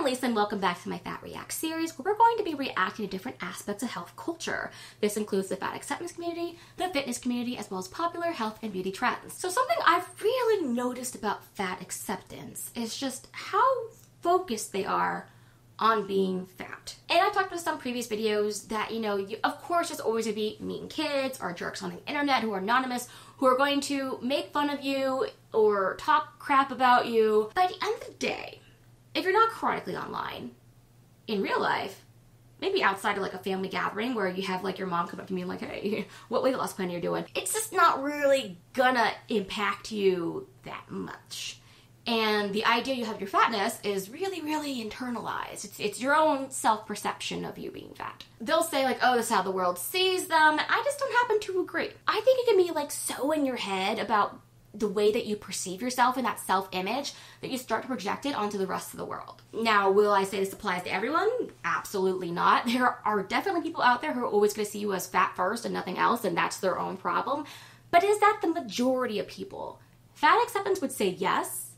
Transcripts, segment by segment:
Lisa, and welcome back to my Fat React series, where we're going to be reacting to different aspects of health culture. This includes the fat acceptance community, the fitness community, as well as popular health and beauty trends. So something I've really noticed about fat acceptance is just how focused they are on being fat. And I talked about some previous videos that, you, of course, there's always going to be mean kids or jerks on the internet who are anonymous, who are going to make fun of you or talk crap about you. But at the end of the day, if you're not chronically online, in real life, maybe outside of like a family gathering where you have like your mom come up to me and like, hey, what weight loss plan are you doing? It's just not really gonna impact you that much. And the idea you have your fatness is really, really internalized. It's your own self-perception of you being fat. They'll say like, oh, this is how the world sees them. I just don't happen to agree. I think it can be like so in your head about the way that you perceive yourself and that self-image that you start to project it onto the rest of the world. Now, will I say this applies to everyone? Absolutely not. There are definitely people out there who are always going to see you as fat first and nothing else, and that's their own problem. But is that the majority of people? Fat acceptance would say yes.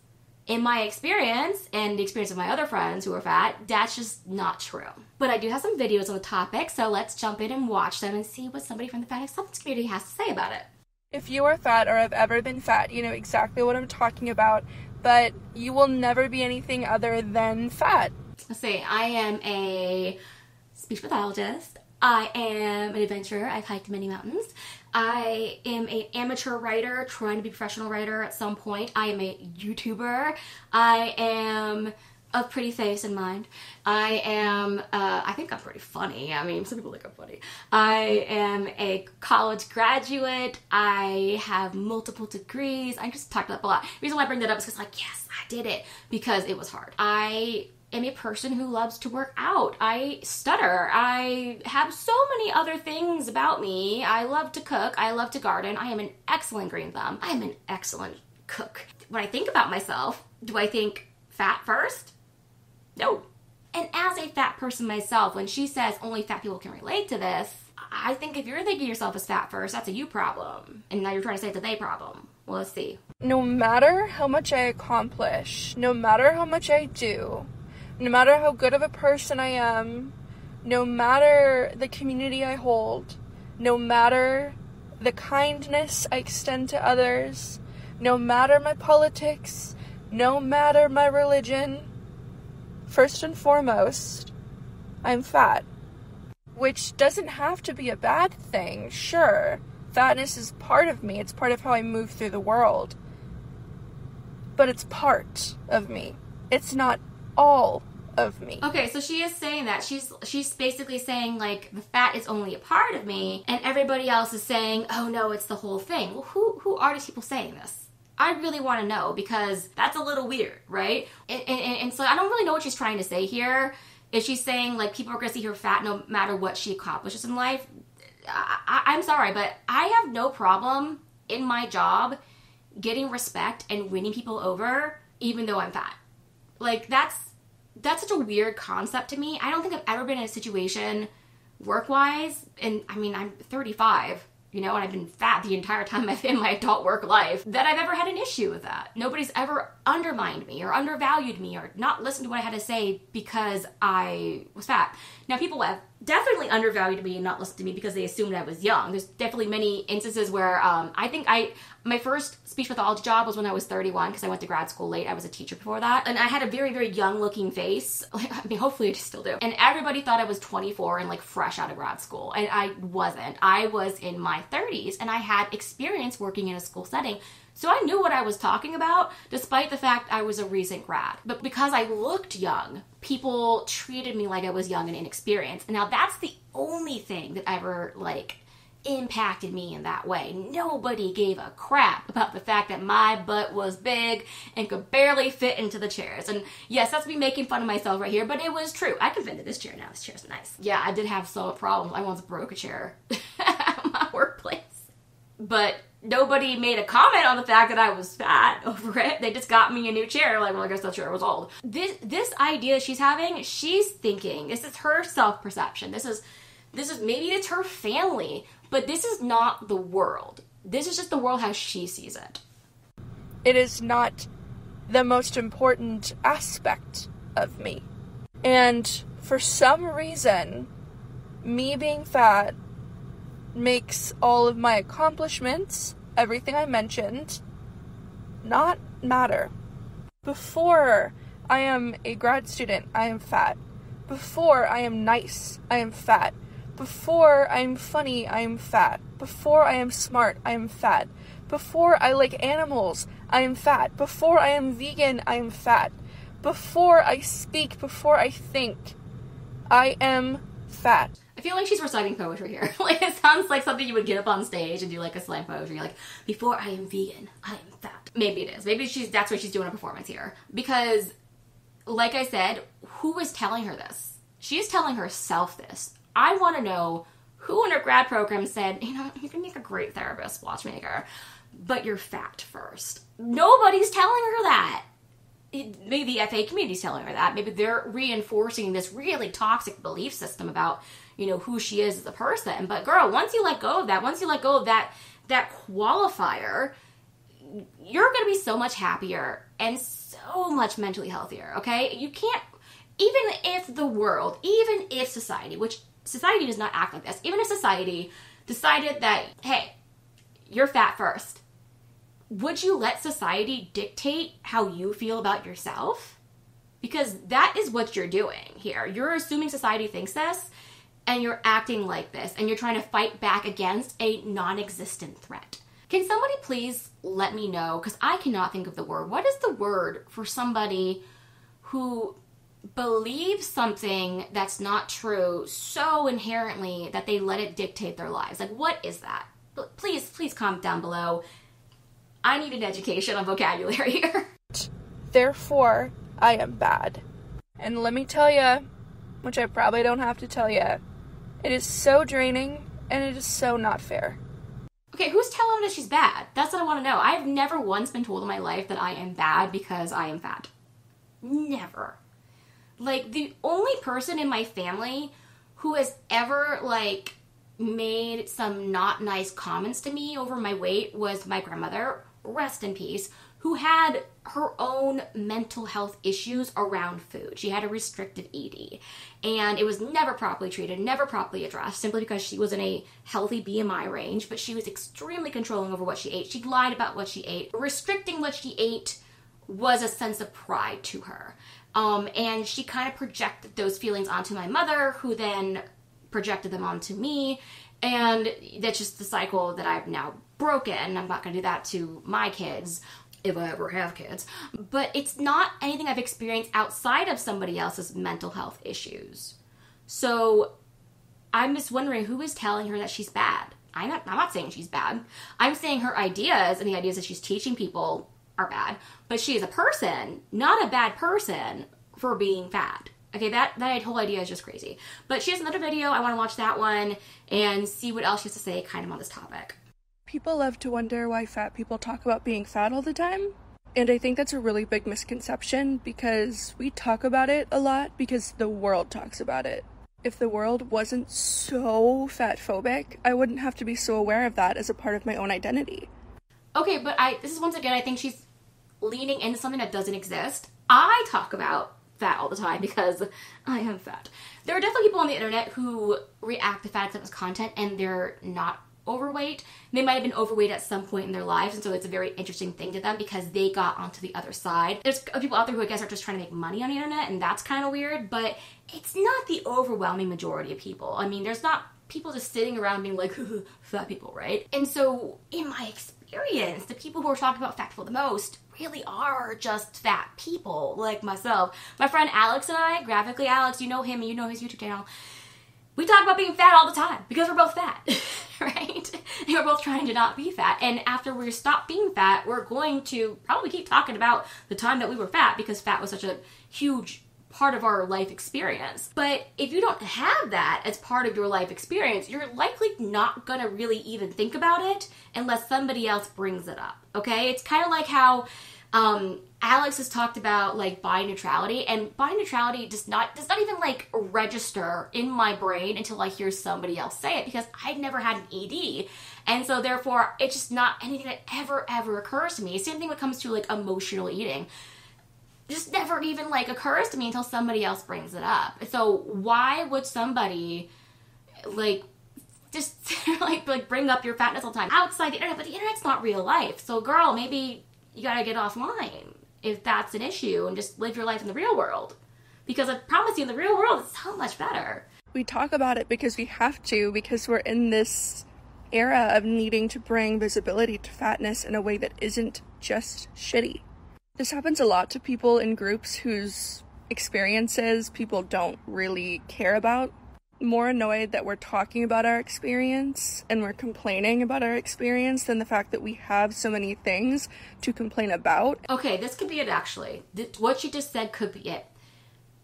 In my experience, and the experience of my other friends who are fat, that's just not true. But I do have some videos on the topic, so let's jump in and watch them and see what somebody from the fat acceptance community has to say about it. If you are fat or have ever been fat, you know exactly what I'm talking about, but you will never be anything other than fat. Let's see, I am a speech pathologist. I am an adventurer. I've hiked many mountains. I am an amateur writer trying to be a professional writer at some point. I am a YouTuber. I am of pretty face and mind. I am, I think I'm pretty funny. I mean, some people think I'm funny. I am a college graduate. I have multiple degrees. I just talked about that a lot. The reason why I bring that up is because like, yes, I did it because it was hard. I am a person who loves to work out. I stutter. I have so many other things about me. I love to cook. I love to garden. I am an excellent green thumb. I am an excellent cook. When I think about myself, do I think fat first? No. And as a fat person myself, when she says only fat people can relate to this, I think if you're thinking yourself as fat first, that's a you problem. And now you're trying to say it's a they problem. Well, let's see. No matter how much I accomplish, no matter how much I do, no matter how good of a person I am, no matter the community I hold, no matter the kindness I extend to others, no matter my politics, no matter my religion, first and foremost, I'm fat. Which doesn't have to be a bad thing, sure. Fatness is part of me, it's part of how I move through the world. But it's part of me. It's not all of me. Okay, so she is saying that. She's basically saying, like, the fat is only a part of me, and everybody else is saying, oh no, it's the whole thing. Well, who are these people saying this? I really want to know, because that's a little weird, right? And so I don't really know what she's trying to say here. If she's saying, like, people are going to see her fat no matter what she accomplishes in life, I'm sorry, but I have no problem in my job getting respect and winning people over, even though I'm fat. Like, that's such a weird concept to me. I don't think I've ever been in a situation work-wise, and I mean, I'm 35, and I've been fat the entire time I've been in my adult work life, that I've ever had an issue with that. Nobody's ever undermined me or undervalued me or not listened to what I had to say because I was fat. Now, people have definitely undervalued me and not listened to me because they assumed I was young. There's definitely many instances where my first speech pathology job was when I was 31 because I went to grad school late. I was a teacher before that. And I had a very, very young looking face. I mean, hopefully I still do. And everybody thought I was 24 and like fresh out of grad school. And I wasn't. I was in my 30s and I had experience working in a school setting. So I knew what I was talking about, despite the fact I was a recent grad. But because I looked young, people treated me like I was young and inexperienced. And now that's the only thing that ever, impacted me in that way. Nobody gave a crap about the fact that my butt was big and could barely fit into the chairs. And yes, that's me making fun of myself right here, but it was true. I can fit into this chair now. This chair's nice. Yeah, I did have some problems. I once broke a chair at my workplace. But nobody made a comment on the fact that I was fat over it. They just got me a new chair. Like, well, I guess that chair was old. This idea she's having, she's thinking, this is her self-perception. This is maybe it's her family, but this is not the world. This is just the world how she sees it. It is not the most important aspect of me. And for some reason, me being fat makes all of my accomplishments, everything I mentioned, not matter. Before I am a grad student, I am fat. Before I am nice, I am fat. Before I am funny, I am fat. Before I am smart, I am fat. Before I like animals, I am fat. Before I am vegan, I am fat. Before I speak, before I think, I am fat. I feel like she's reciting poetry here. Like, it sounds like something you would get up on stage and do like a slam poetry. Like, before I am vegan, I am fat. Maybe it is. Maybe that's why she's doing a performance here. Because, like I said, who is telling her this? She is telling herself this. I want to know who in her grad program said, you know, you can make a great therapist, watchmaker, but you're fat first. Nobody's telling her that. Maybe the FA community's telling her that. Maybe they're reinforcing this really toxic belief system about, you know, who she is as a person. But girl, once you let go of that, once you let go of that qualifier, you're going to be so much happier and so much mentally healthier, okay? You can't, even if the world, even if society, which society does not act like this, even if society decided that, hey, you're fat first, would you let society dictate how you feel about yourself? Because that is what you're doing here. You're assuming society thinks this, and you're acting like this, and you're trying to fight back against a non-existent threat. Can somebody please let me know, because I cannot think of the word. What is the word for somebody who believes something that's not true so inherently that they let it dictate their lives? Like, what is that? Please comment down below. I need an education on vocabulary here. Therefore, I am bad. And let me tell you, which I probably don't have to tell you, it is so draining and it is so not fair. Okay, who's telling her that she's bad? That's what I want to know. I've never once been told in my life that I am bad because I am fat. Never. Like, the only person in my family who has ever, like, made some not nice comments to me over my weight was my grandmother, rest in peace, who had her own mental health issues around food. She had a restricted ED, and it was never properly treated, never properly addressed, simply because she was in a healthy BMI range, but she was extremely controlling over what she ate. She lied about what she ate. Restricting what she ate was a sense of pride to her. And she kind of projected those feelings onto my mother, who then projected them onto me, and that's just the cycle that I've now broken. I'm not going to do that to my kids, if I ever have kids. But it's not anything I've experienced outside of somebody else's mental health issues. So I'm just wondering who is telling her that she's bad. I'm not saying she's bad. I'm saying her ideas and the ideas that she's teaching people are bad. But she is a person, not a bad person for being fat. Okay, that whole idea is just crazy. But she has another video. I want to watch that one and see what else she has to say kind of on this topic. People love to wonder why fat people talk about being fat all the time. And I think that's a really big misconception, because we talk about it a lot because the world talks about it. If the world wasn't so fat phobic, I wouldn't have to be so aware of that as a part of my own identity. Okay, but this is once again, I think she's leaning into something that doesn't exist. I talk about fat all the time because I am fat. There are definitely people on the internet who react to fat acceptance content and they're not overweight. They might have been overweight at some point in their lives, and so it's a very interesting thing to them because they got onto the other side. There's people out there who I guess are just trying to make money on the internet, and that's kind of weird, but it's not the overwhelming majority of people. I mean, there's not people just sitting around being like, fat people, right? And so in my experience, the people who are talking about fat people the most really are just fat people like myself. My friend Alex and I, Graphically Alex, you know him, you know his YouTube channel, we talk about being fat all the time because we're both fat, right? And we're both trying to not be fat. And after we stop being fat, we're going to probably keep talking about the time that we were fat because fat was such a huge part of our life experience. But if you don't have that as part of your life experience, you're likely not gonna really even think about it unless somebody else brings it up, okay? It's kind of like how Alex has talked about like body neutrality, and body neutrality does not even like register in my brain until I hear somebody else say it, because I'd never had an ED, and so therefore it's just not anything that ever occurs to me. Same thing when it comes to like emotional eating. just never even like occurs to me until somebody else brings it up. So why would somebody like just like bring up your fatness all the time outside the internet? But the internet's not real life. So girl, maybe you gotta get offline if that's an issue and just live your life in the real world. Because I promise you, in the real world, it's so much better. We talk about it because we have to, because we're in this era of needing to bring visibility to fatness in a way that isn't just shitty. This happens a lot to people in groups whose experiences people don't really care about. More annoyed that we're talking about our experience and we're complaining about our experience than the fact that we have so many things to complain about. Okay, this could be it actually. What you just said could be it.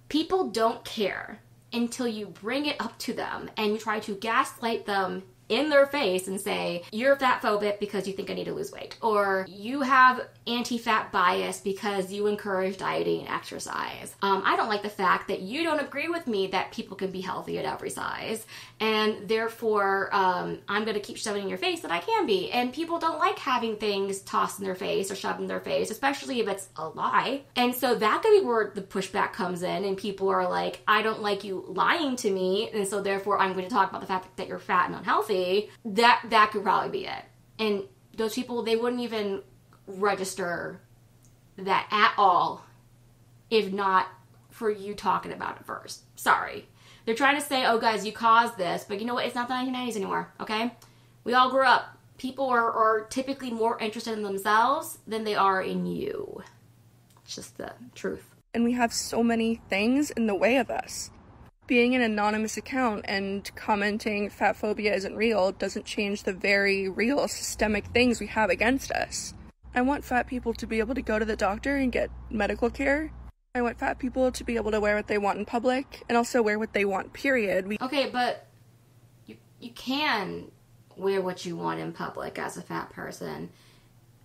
People don't care until you bring it up to them and you try to gaslight them in their face and say, you're fat phobic because you think I need to lose weight. Or you have anti-fat bias because you encourage dieting and exercise. I don't like the fact that you don't agree with me that people can be healthy at every size. And therefore, I'm going to keep shoving in your face that I can be. And people don't like having things tossed in their face or shoved in their face, especially if it's a lie. And so that could be where the pushback comes in. And people are like, I don't like you lying to me. And so therefore, I'm going to talk about the fact that you're fat and unhealthy. That could probably be it. And those people, they wouldn't even register that at all if not for you talking about it first. Sorry. They're trying to say, oh guys, you caused this, but you know what? It's not the 1990s anymore, okay? We all grew up. People are typically more interested in themselves than they are in you. It's just the truth. And we have so many things in the way of us. Being an anonymous account and commenting fat phobia isn't real doesn't change the very real systemic things we have against us. I want fat people to be able to go to the doctor and get medical care. I want fat people to be able to wear what they want in public and also wear what they want, period. Okay, but you can wear what you want in public as a fat person,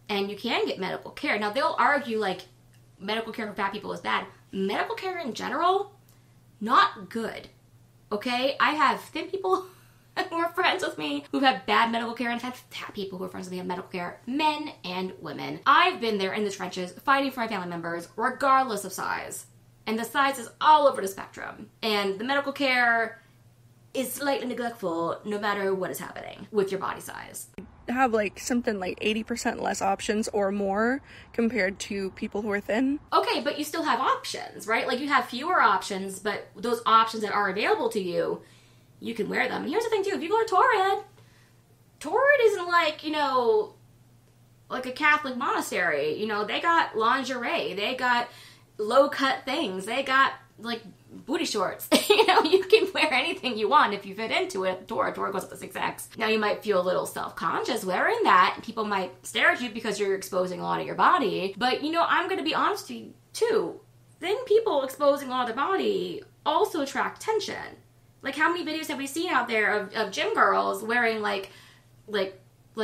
and you can get medical care. Now, they'll argue like medical care for fat people is bad. Medical care in general, not good, okay? I have thin people who are friends with me who've had bad medical care, and I've had fat people who are friends with me who have medical care, men and women. I've been there in the trenches fighting for my family members, regardless of size. And the size is all over the spectrum. And the medical care is slightly neglectful no matter what is happening with your body size. Have like something like 80% less options or more compared to people who are thin. Okay, but you still have options, right? Like you have fewer options, but those options that are available to you, you can wear them. And here's the thing too, if you go to Torrid isn't like, you know, like a Catholic monastery. You know, they got lingerie, they got low-cut things, they got like booty shorts. You know, you can wear anything you want if you fit into it. Torrid goes up to 6X. Now, you might feel a little self-conscious wearing that, and people might stare at you because you're exposing a lot of your body. But, you know, I'm going to be honest with you, too. Thin people exposing a lot of their body also attract attention. Like, how many videos have we seen out there of gym girls wearing, like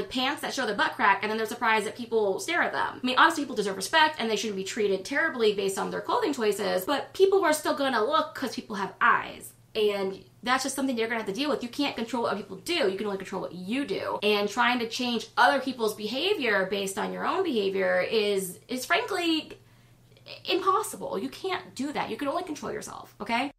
pants that show their butt crack, and then they're surprised that people stare at them? I mean, obviously people deserve respect, and they shouldn't be treated terribly based on their clothing choices, but people are still gonna look because people have eyes. And that's just something you're gonna have to deal with. You can't control what other people do. You can only control what you do. And trying to change other people's behavior based on your own behavior is frankly impossible. You can't do that. You can only control yourself, okay?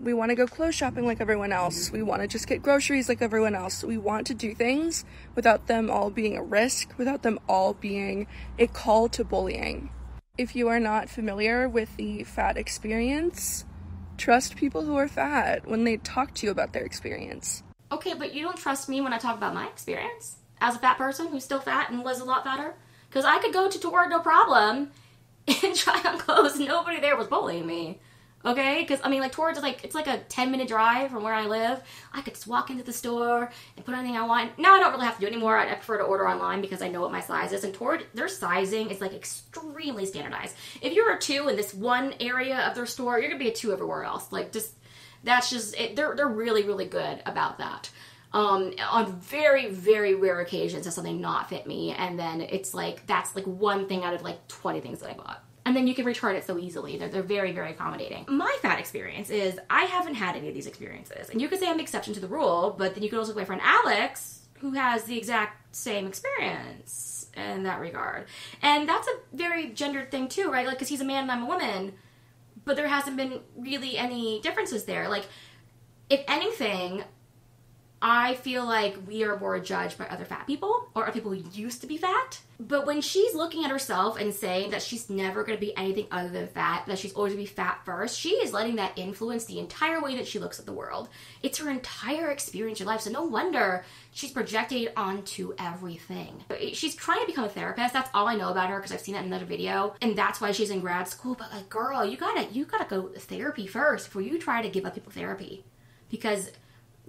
We want to go clothes shopping like everyone else. We want to just get groceries like everyone else. We want to do things without them all being a risk, without them all being a call to bullying. If you are not familiar with the fat experience, trust people who are fat when they talk to you about their experience. Okay, but you don't trust me when I talk about my experience as a fat person who's still fat and was a lot fatter? Because I could go to Torrid no problem and try on clothes and nobody there was bullying me. Okay? Because, I mean, like, Torrid is like, it's like a 10-minute drive from where I live. I could just walk into the store and put anything I want. Now I don't really have to do it anymore. I prefer to order online because I know what my size is. And Torrid, their sizing is, like, extremely standardized. If you're a 2 in this one area of their store, you're going to be a 2 everywhere else. Like, just, that's just, they're really, really good about that. On very, very rare occasions has something not fit me. And then it's like, that's, like, one thing out of, like, 20 things that I bought. And then you can return it so easily. They're very, very accommodating. My fat experience is I haven't had any of these experiences. And you could say I'm an exception to the rule, but then you could also look at my friend Alex, who has the exact same experience in that regard. And that's a very gendered thing too, right? Like, because he's a man and I'm a woman, but there hasn't been really any differences there. Like, if anything, I feel like we are more judged by other fat people, or other people who used to be fat. But when she's looking at herself and saying that she's never going to be anything other than fat, that she's always going to be fat first, she is letting that influence the entire way that she looks at the world. It's her entire experience in life, so no wonder she's projecting it onto everything. She's trying to become a therapist. That's all I know about her, because I've seen that in another video, and that's why she's in grad school. But like, girl, you gotta go to therapy first before you try to give up people therapy, because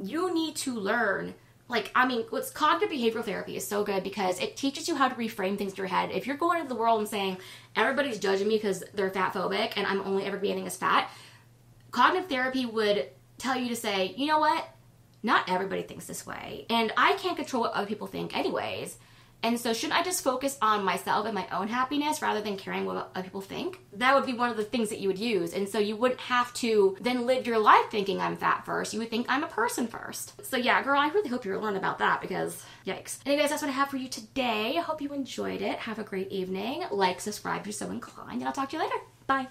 you need to learn. Like, I mean, what's cognitive behavioral therapy is so good because it teaches you how to reframe things in your head. If you're going into the world and saying, everybody's judging me because they're fat phobic and I'm only ever being as fat, cognitive therapy would tell you to say, you know what? Not everybody thinks this way. And I can't control what other people think anyways. And so shouldn't I just focus on myself and my own happiness rather than caring what other people think? That would be one of the things that you would use. And so you wouldn't have to then live your life thinking I'm fat first. You would think I'm a person first. So yeah, girl, I really hope you learn about that because yikes. Anyways, that's what I have for you today. I hope you enjoyed it. Have a great evening. Like, subscribe if you're so inclined, and I'll talk to you later. Bye.